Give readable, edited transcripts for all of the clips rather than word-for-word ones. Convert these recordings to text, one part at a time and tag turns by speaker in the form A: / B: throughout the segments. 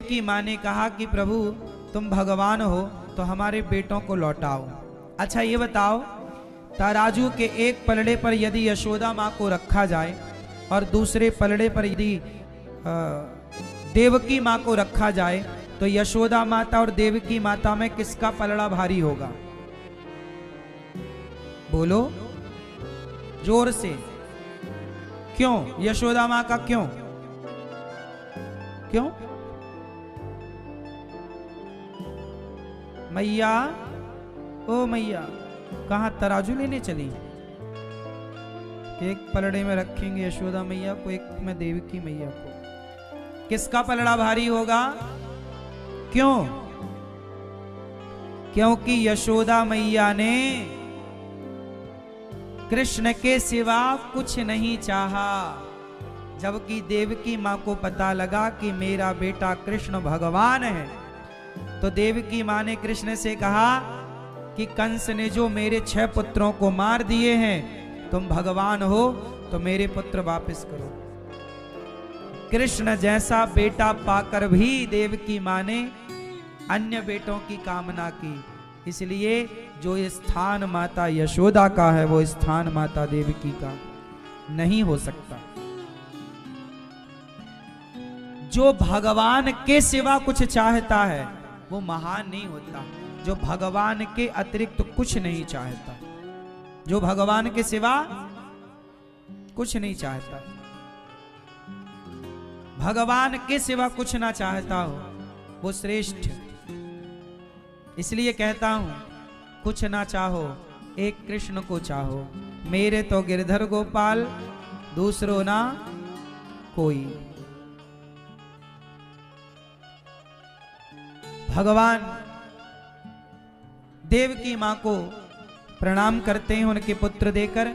A: की माँ ने कहा कि प्रभु तुम भगवान हो तो हमारे बेटों को लौटाओ। अच्छा ये बताओ, तराजू के एक पलड़े पर यदि यशोदा माँ को रखा जाए और दूसरे पलड़े पर यदि देवकी माँ को रखा जाए तो यशोदा माता और देवकी माता में किसका पलड़ा भारी होगा? बोलो जोर से। क्यों? यशोदा माँ का क्यों? क्यों? मैया, ओ मैया, कहां तराजू लेने चली? एक पलड़े में रखेंगे यशोदा मैया को, एक में देवकी मैया को। किसका पलड़ा भारी होगा? क्यों? क्योंकि यशोदा मैया ने कृष्ण के सिवा कुछ नहीं चाहा, जबकि देवकी माँ को पता लगा कि मेरा बेटा कृष्ण भगवान है। तो देवकी माँ ने कृष्ण से कहा कि कंस ने जो मेरे 6 पुत्रों को मार दिए हैं, तुम भगवान हो तो मेरे पुत्र वापस करो। कृष्ण जैसा बेटा पाकर भी देवकी माँ ने अन्य बेटों की कामना की, इसलिए जो स्थान माता यशोदा का है वो स्थान माता देवकी का नहीं हो सकता। जो भगवान के सिवा कुछ चाहता है वो महान नहीं होता। जो भगवान के अतिरिक्त तो कुछ नहीं चाहता, जो भगवान के सिवा कुछ नहीं चाहता, भगवान के सिवा कुछ ना चाहता हो वो श्रेष्ठ। इसलिए कहता हूं, कुछ ना चाहो एक कृष्ण को चाहो। मेरे तो गिरधर गोपाल, दूसरो ना कोई। भगवान देवकी मां को प्रणाम करते हैं उनके पुत्र देकर।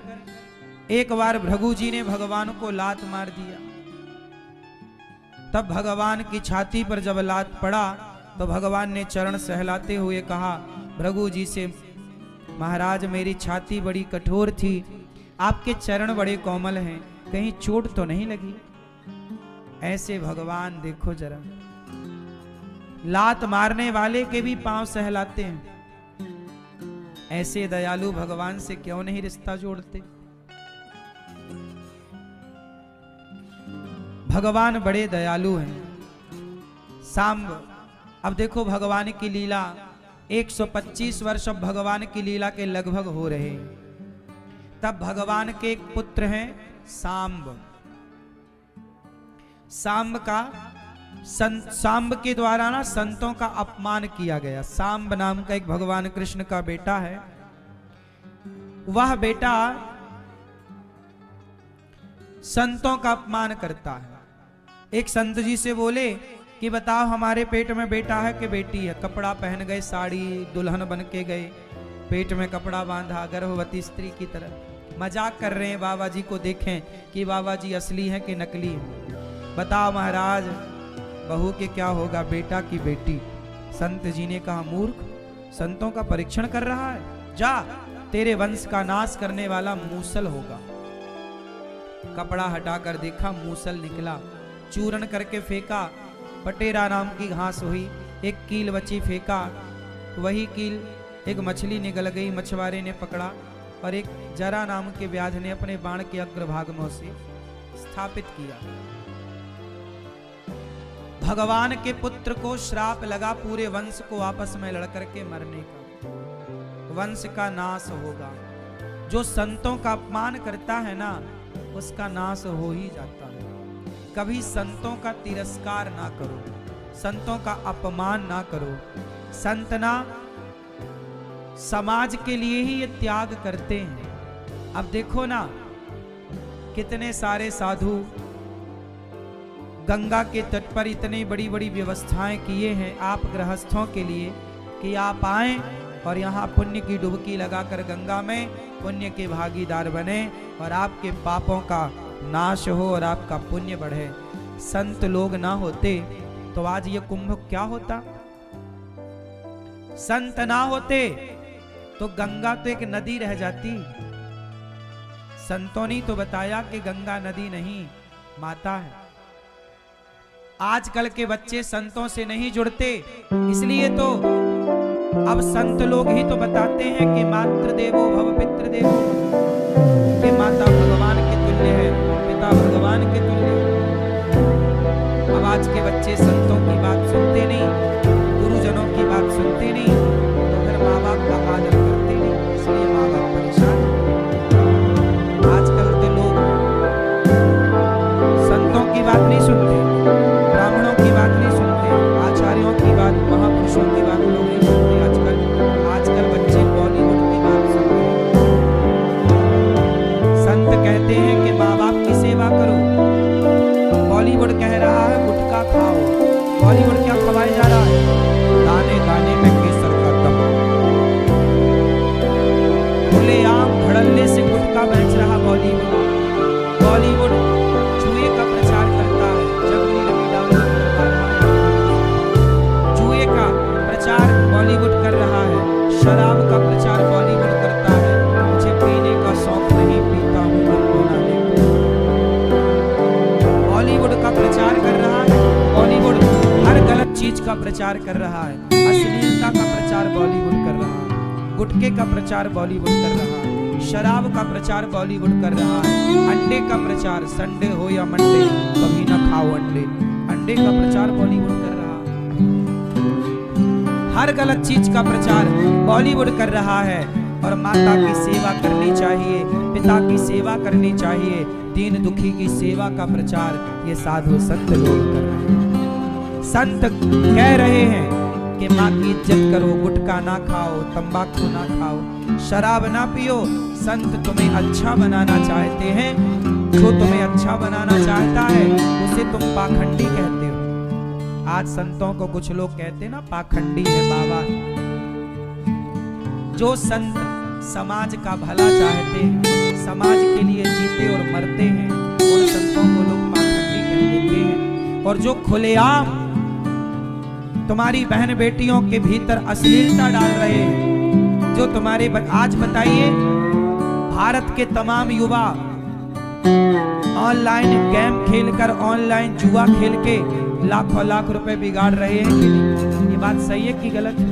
A: एक बार भृगु जी ने भगवान को लात मार दिया, तब भगवान की छाती पर जब लात पड़ा तो भगवान ने चरण सहलाते हुए कहा भृगु जी से, महाराज मेरी छाती बड़ी कठोर थी, आपके चरण बड़े कोमल हैं, कहीं चोट तो नहीं लगी? ऐसे भगवान देखो जरा, लात मारने वाले के भी पांव सहलाते हैं। ऐसे दयालु भगवान से क्यों नहीं रिश्ता जोड़ते? भगवान बड़े दयालु हैं। सांब, अब देखो भगवान की लीला, 125 वर्ष अब भगवान की लीला के लगभग हो रहे हैं। तब भगवान के एक पुत्र हैं सांब। सांब के द्वारा ना संतों का अपमान किया गया। सांब नाम का एक भगवान कृष्ण का बेटा है। वह बेटा संतों का अपमान करता है। एक संत जी से बोले कि बताओ हमारे पेट में बेटा है कि बेटी है? कपड़ा पहन गए, साड़ी दुल्हन बन के गए, पेट में कपड़ा बांधा, गर्भवती स्त्री की तरह मजाक कर रहे हैं। बाबा जी को देखें कि बाबा जी असली हैं कि नकली हैं। बताओ महाराज बहू के क्या होगा, बेटा की बेटी? संत जी ने कहा मूर्ख, संतों का परीक्षण कर रहा है, जा तेरे वंश का नाश करने वाला मूसल होगा। कपड़ा हटाकर देखा, मूसल निकला, चूर्ण करके फेंका, पटेरा नाम की घास हुई, एक कील बची, फेंका, वही कील एक मछली निकल गई, मछुआरे ने पकड़ा और एक जरा नाम के व्याध ने अपने बाण के अग्रभाग में उसे स्थापित किया। भगवान के पुत्र को श्राप लगा पूरे वंश को आपस में लड़कर के मरने का, वंश का नाश होगा। जो संतों का अपमान करता है ना उसका नाश हो ही जाता है। कभी संतों का तिरस्कार ना करो, संतों का अपमान ना करो। संत ना समाज के लिए ही ये त्याग करते हैं। अब देखो ना कितने सारे साधु गंगा के तट पर इतनी बड़ी बड़ी व्यवस्थाएं किए हैं आप गृहस्थों के लिए कि आप आएं और यहाँ पुण्य की डुबकी लगाकर गंगा में पुण्य के भागीदार बने और आपके पापों का नाश हो और आपका पुण्य बढ़े। संत लोग ना होते तो आज ये कुंभ क्या होता? संत ना होते तो गंगा तो एक नदी रह जाती। संतों ने तो बताया कि गंगा नदी नहीं माता है। आजकल के बच्चे संतों से नहीं जुड़ते, इसलिए तो अब संत लोग ही तो बताते हैं कि मातृदेवो भव पितृदेवो भव, कि माता भगवान के तुल्य है, पिता भगवान के तुल्य है। अब आज के बच्चे संतों की बात सुनते नहीं, गुरुजनों की बात सुनते नहीं, तो फिर माँ बाप का आदर करते नहीं, इसलिए माँ बाप परेशान। आजकल के लोग संतों की बात नहीं सुनते, ब्राह्मणों की बात नहीं सुनते, आचार्यों की बात, महापुरुषों की बात लोग नहीं सुनते। आजकल बच्चे बॉलीवुड की बात सुनते हैं। संत कहते हैं कि माँ बाप की सेवा करो, बॉलीवुड कह रहा है गुटखा खाओ। बॉलीवुड क्या खवाया जा रहा है? दाने दाने में केसर का दम, खुलेआम धड़ल्ले से गुटखा बेच रहा बॉलीवुड। बॉलीवुड जुए का प्रचार करता है, जबरी रवि डाउन जुए का प्रचार बॉलीवुड कर रहा है, शराब का प्रचार बॉलीवुड करता है। मुझे पीने का शौक नहीं, पीता हूँ गुनगुनाने को। बॉलीवुड का प्रचार कर रहा है, बॉलीवुड हर गलत चीज का प्रचार कर रहा है, अश्लीलता का प्रचार बॉलीवुड कर रहा है, गुटखे का प्रचार बॉलीवुड कर रहा है, शराब का प्रचार बॉलीवुड कर रहा है, अंडे का प्रचार, संडे हो या मंडे कभी ना खाओ अंडे, अंडे का प्रचार बॉलीवुड कर रहा है। हर गलत चीज का प्रचार बॉलीवुड कर रहा है। और माता की सेवा करनी चाहिए, पिता की सेवा करनी चाहिए, दीन दुखी की सेवा का प्रचार ये साधु संत लोग कर रहे हैं। संत कह रहे हैं कि माँ की इज्जत करो, गुटखा ना खाओ, तंबाकू ना खाओ, शराब ना पियो। संत तुम्हें अच्छा बनाना चाहते हैं, जो तुम्हें अच्छा बनाना चाहता है उसे तुम पाखंडी कहते हो। आज संतों को कुछ लोग कहते हैं ना पाखंडी है बाबा। जो संत समाज का भला चाहते हैं, समाज के लिए जीते और मरते हैं, उन संतों को लोग पाखंडी कह देते हैं। और जो खुलेआम तुम्हारी बहन बेटियों के भीतर अश्लीलता डाल रहे हैं, जो तुम्हारे आज बताइए भारत के तमाम युवा ऑनलाइन गेम खेलकर, ऑनलाइन जुआ खेल के लाखों लाख रुपए बिगाड़ रहे हैं कि नहीं? ये बात सही है कि गलत है?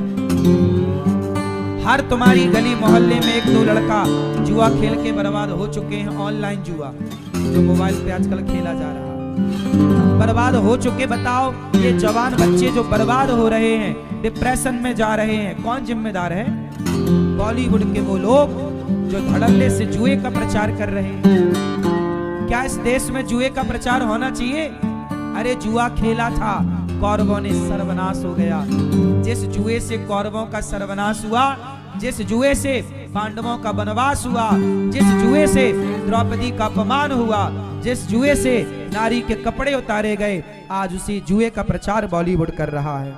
A: हर तुम्हारी गली मोहल्ले में एक दो लड़का जुआ खेल के बर्बाद हो चुके हैं। ऑनलाइन जुआ जो मोबाइल पे आजकल खेला जा रहा है, बर्बाद हो चुके। बताओ ये जवान बच्चे जो बर्बाद हो रहे हैं, डिप्रेशन में जा रहे हैं, कौन जिम्मेदार है? बॉलीवुड के वो लोग जो धड़ल्ले से जुए का प्रचार कर रहे हैं। क्या इस देश में जुए का प्रचार होना चाहिए? अरे जुआ खेला था, कौरवों ने सर्वनाश हो गया। जिस जुए से कौरवों का सर्वनाश हुआ, जिस जुए से पांडवों का वनवास हुआ, जिस जुए से द्रौपदी का अपमान हुआ, जिस जुए से नारी के कपड़े उतारे गए, आज उसी जुए का प्रचार बॉलीवुड कर रहा है,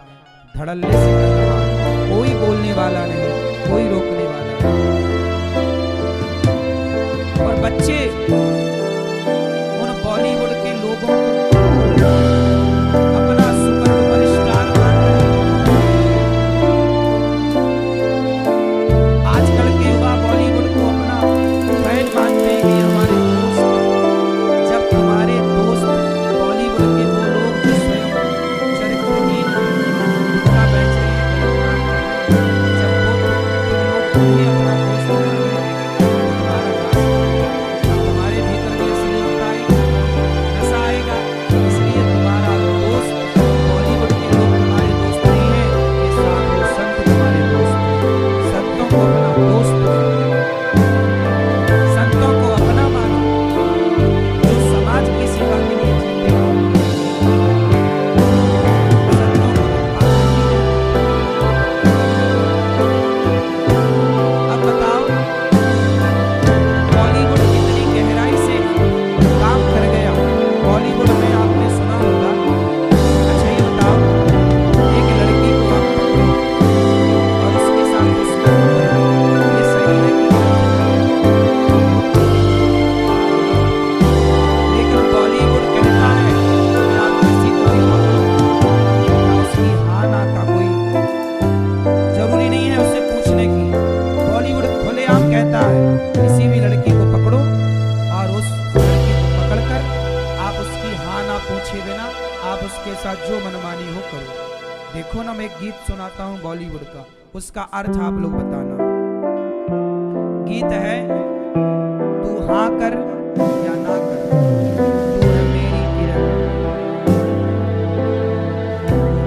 A: धड़ल्ले से कर रहा है। कोई बोलने वाला नहीं, कोई रोकने वाला नहीं। और बच्चे उन बॉलीवुड के लोगों को अपना सुपर डुपर स्टार मान रहे हैं। आजकल के युवा बॉलीवुड को अपना फैन मानते हैं कि हमारे दोस्त। जब तुम्हारे दोस्त बॉलीवुड के वो लोग जो स्वयं चरित्रहीन गुटखा बेच रहे हैं, जब वो तुम लोग तुम्हें अपना दोस्त मान रहे हैं, तुम्हारा तुम्हारे भीतर देखो ना, मैं एक गीत सुनाता हूँ बॉलीवुड का, उसका अर्थ आप लोग बताना। गीत है, तू हाँ कर या ना कर, तू है मेरी किरण।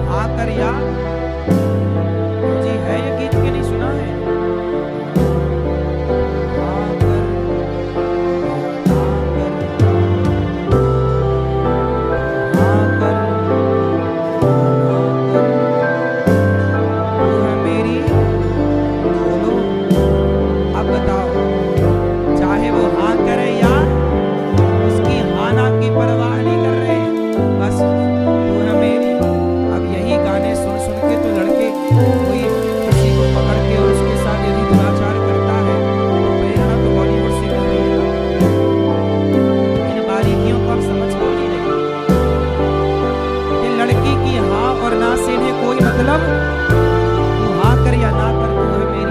A: हाँ कर या जी, है ये गीत के नहीं सुना है? हाँ कर या ना कर, हाँ कर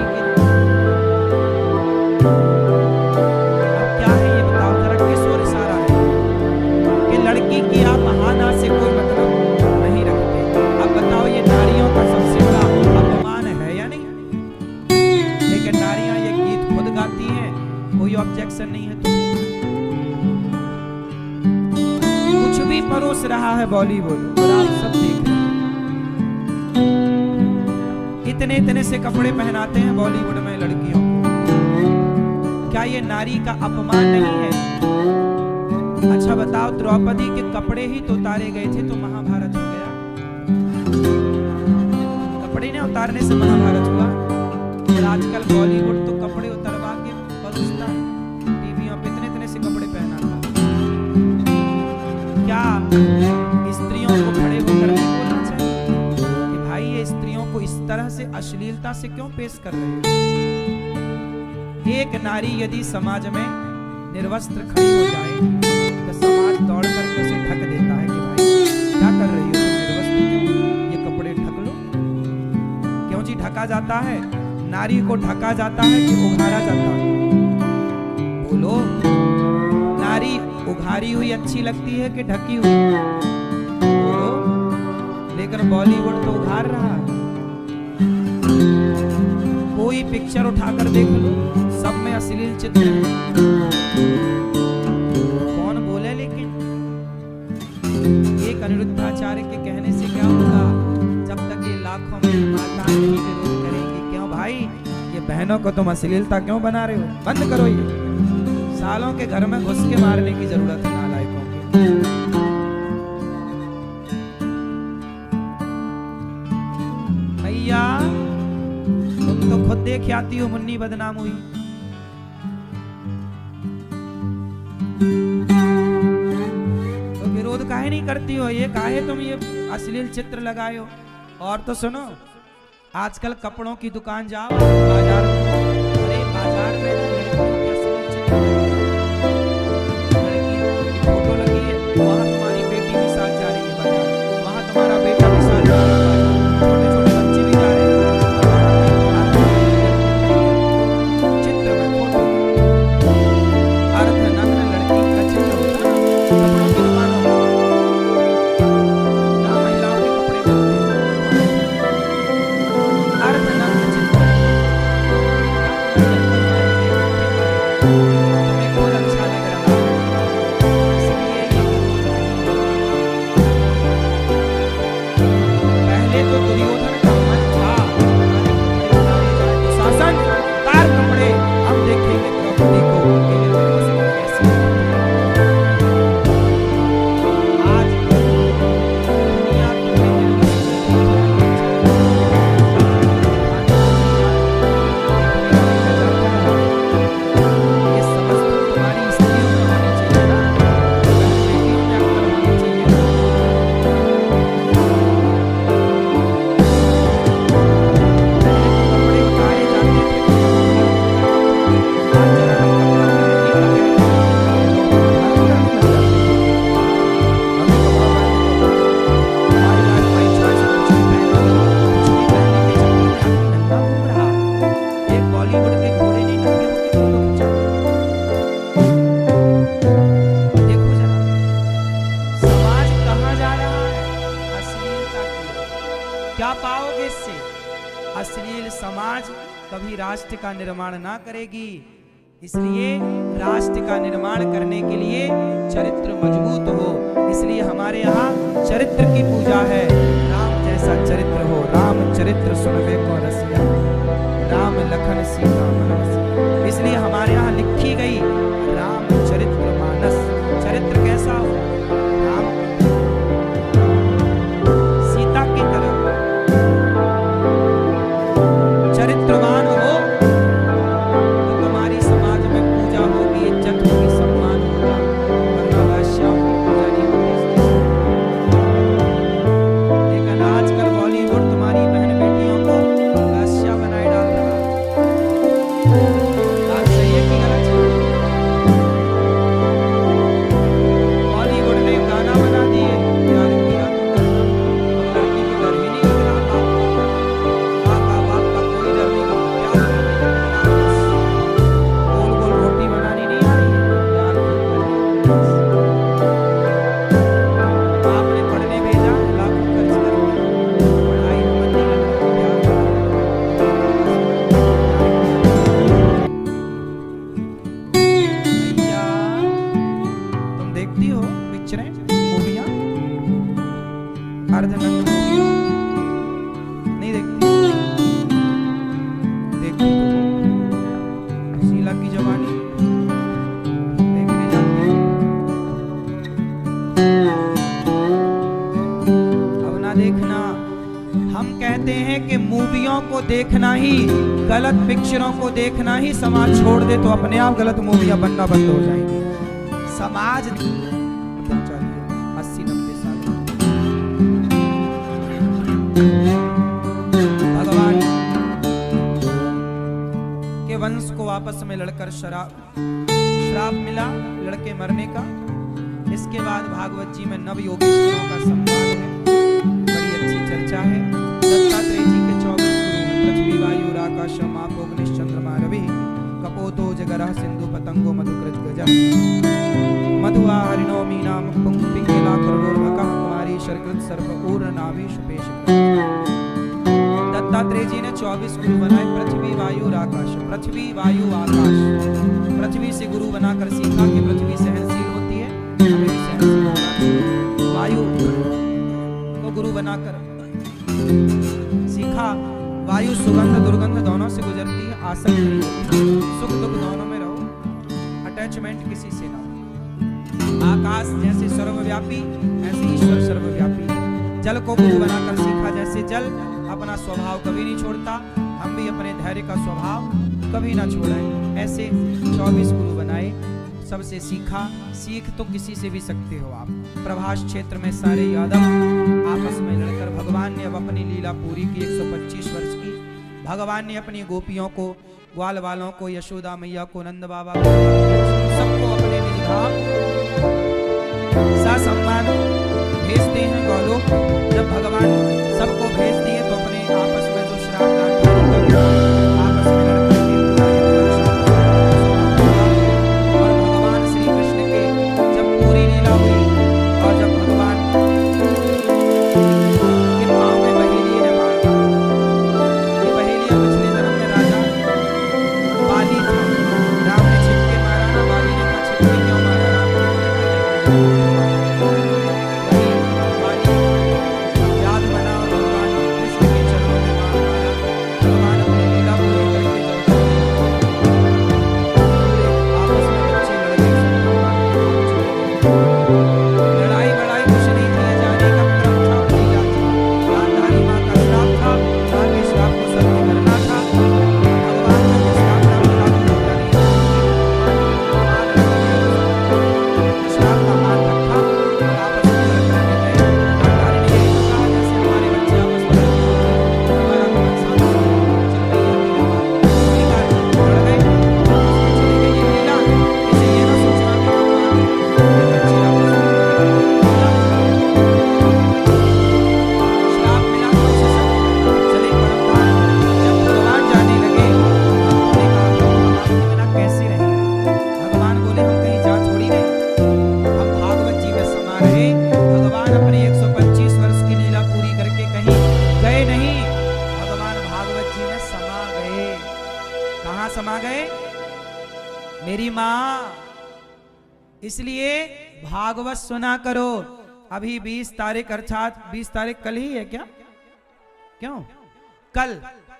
A: ऑब्जेक्शन नहीं है तो कुछ भी परोस रहा है बॉलीवुड और आप सब देख रहे हैं। इतने इतने से कपड़े पहनाते हैं बॉलीवुड में लड़कियों को, क्या ये नारी का अपमान नहीं है? अच्छा बताओ, द्रौपदी के कपड़े ही तो उतारे गए थे तो महाभारत हो गया? कपड़े ने उतारने से महाभारत हुआ? और आजकल बॉलीवुड तो कपड़े उतरवा के परोसता है, टीवियों पे इतने इतने से कपड़े पहनाता है। क्या स्त्रियों को खड़े होकर नहीं बोलना चाहिए कि भाई ये स्त्रियों को इस तरह से अश्लीलता से क्यों पेश कर रहे हो? एक नारी यदि समाज में निर्वस्त्र खड़ी हो जाए तो समाज दौड़ करके उसे ढक देता है कि भाई क्या कर रही हो तुम, निर्वस्त्र क्यों, ये कपड़े ढक लो। क्यों जी ढका जाता है? नारी को ढका जाता है कि उघाड़ा जाता है? बोलो, नारी उघाड़ी हुई अच्छी लगती है कि ढकी हुई? बोलो। लेकिन बॉलीवुड तो उघाड़ रहा है। कोई पिक्चर उठाकर देख लो, सब में अश्लील चित्र है। कौन बोले? लेकिन एक अनिरुद्धाचार्य के कहने से क्या होगा? जब तक ये लाखों में माताएं नहीं विरोध करेंगी। क्यों भाई, ये बहनों को तुम अश्लीलता क्यों बना रहे हो? बंद करो ये। सालों के घर में घुस के मारने की जरूरत है नालायकों की। भैया तुम तो खुद देख आती हो, मुन्नी बदनाम हुई। तो विरोध काहे नहीं करती हो? ये काहे तुम ये अश्लील चित्र लगाए हो? और तो सुनो, आजकल कपड़ों की दुकान जाओ, बाजार में, अरे बाजार में लड़कियों के अश्लील चित्र, लड़की की फोटो लगी है, वहां तुम्हारी बेटी भी साथ जा रही है बाजार, वहां तुम्हारा बेटा भी साथ जा रहा है, छोटे छोटे बच्चे भी जा रहे हैं, चित्र में फोटो, अर्धनग्न लड़की का चित्र होता है कपड़ों की दुकानों में, जहाँ महिलाओं के कपड़े मिलते हैं, अर्धनग्न चित्र। तुम्हें कौन अच्छा लग रहा है? इसलिए पहले तो दुर्योधन का मन था दुशासन तार कपड़े, हम देखेंगे द्रौपदी को उनके निर्वस्त्र कैसे आज दुनिया तुम्हें ये समझ तो तुम्हारी स्त्रियों में होनी चाहिए ना, बेटियों में अक्सर होनी चाहिए। क्या पाओगे इससे? अश्लील समाज कभी राष्ट्र का निर्माण ना करेगी। इसलिए राष्ट्र का निर्माण करने के लिए चरित्र मजबूत हो। इसलिए हमारे यहाँ चरित्र की पूजा है। राम जैसा चरित्र हो, राम चरित्र सुनबे को रसिया, राम लखन सीता मन बसिया। इसलिए हमारे यहाँ लिखी गई राम चरित्र मानस। चरित्र कैसा हो? राम सीता की तरह चरित्रवान हो तो तुम्हारी समाज में पूजा होगी, इज्जत होगी, सम्मान होगा। वरना वैश्याओं की पूजा नहीं होगी। लेकिन आजकल बॉलीवुड तुम्हारी बहन बेटियों को वैश्या बनाए डाल रहा है। बात सही है कि गलत है? बॉलीवुड ने गाना बना दिए, प्यार किया तो करना। अब लड़की को डर भी नहीं लग रहा बाप का, बाप का कोई डर नहीं लगता। प्यार करने लगना, गोल गोल रोटी बनानी नहीं आ रही है, प्यार करना। बाप ने पढ़ने भेजा, लाखों खर्च कर दिए, पढ़ाई में मन नहीं लग रहा, प्यार करने। भैया तुम देखती हो पिक्चरें, मूवियाँ, अर्धनग्न मूवियाँ नहीं देखती? देखती तो शीला की जवानी देखने जाती हो। अब ना देखना। हम कहते हैं कि मूवियों को देखना ही, गलत पिक्चरों को देखना ही समाज छोड़ दे तो अपने आप गलत मूवियां बनना बंद हो जाएंगी। समाज मतलब चाहिए 80-90 साल भगवान के वंश को आपस में लड़कर श्राप मिला लड़के मरने का। इसके बाद भागवत जी में नव योगेश्वरों का संवाद है, बड़ी अच्छी चर्चा है। दत्तात्रेय जी के 24 गुरु पृथ्वी वायु आकाश आप अग्नि चंद्रमा रवि कपोतो जगरः सिंधु पतंगो मधुकृत गजः मधुआ हरिणो मीना पिंगला करोर्भकः कुमारी शर्कृत सर्प ऊर्न नाभि शुपेश। दत्तात्रेय जी ने 24 गुरु बनाए, पृथ्वी वायु और आकाश। पृथ्वी वायु आकाश, पृथ्वी से गुरु बनाकर सीखा कि पृथ्वी सहनशील होती है, हमें भी सहनशील होना चाहिए। वायु को गुरु बनाकर सीखा, वायु सुगंध दुर्गंध दोनों से गुजरती है, आसक्त नहीं होती, सुख दुख दोनों में रहो, अटैचमेंट किसी से ना हो। आकाश जैसे सर्वव्यापी ऐसे ईश्वर सर्वव्यापी है। जल को गुरु बनाकर सीखा, जैसे जल अपना स्वभाव कभी नहीं छोड़ता, हम भी अपने धैर्य का स्वभाव कभी ना छोड़ें। ऐसे 24 गुरु बनाए, सबसे सीखा। सीख तो किसी से भी सकते हो आप। प्रभास क्षेत्र में सारे यादव आपस में लड़कर भगवान ने अब अपनी लीला पूरी की 125 वर्ष की। भगवान ने अपनी गोपियों को, ग्वाल वालों को, यशोदा मैया को, नंद बाबा को, सबको अपने निज धाम ससम्मान भेजते हैं गोलोक। जब भगवान सबको भेज दिए तो अपने आपस में जो श्राप आपस में लड़कर और भगवान श्री कृष्ण के जब पूरी लीला हुई और जब भगवान के पाँव में बहेली ने मारा, ये बहेलिया पिछले जन्म में राजा बाली था। राम ने छिपके मारा ना, बाली ने कहा छिपके क्यों मारा? राम ने समा गए मेरी माँ। इसलिए भागवत सुना करो। अभी 20 तारीख अर्थात 20 तारीख कल ही है क्या? क्यों?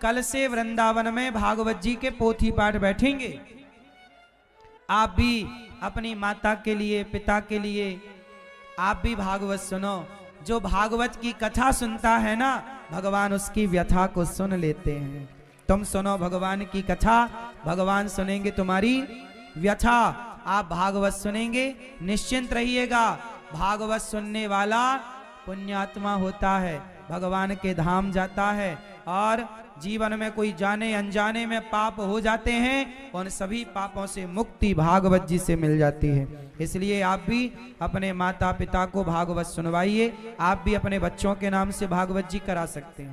A: कल से वृंदावन में भागवत जी के पोथी पाठ बैठेंगे। आप भी अपनी माता के लिए, पिता के लिए आप भी भागवत सुनो। जो भागवत की कथा सुनता है ना, भगवान उसकी व्यथा को सुन लेते हैं। तुम सुनो भगवान की कथा, भगवान सुनेंगे तुम्हारी व्यथा। आप भागवत सुनेंगे, निश्चिंत रहिएगा। भागवत सुनने वाला पुण्यात्मा होता है, भगवान के धाम जाता है। और जीवन में कोई जाने अनजाने में पाप हो जाते हैं, उन सभी पापों से मुक्ति भागवत जी से मिल जाती है। इसलिए आप भी अपने माता पिता को भागवत सुनवाइए। आप भी अपने बच्चों के नाम से भागवत जी करा सकते हैं।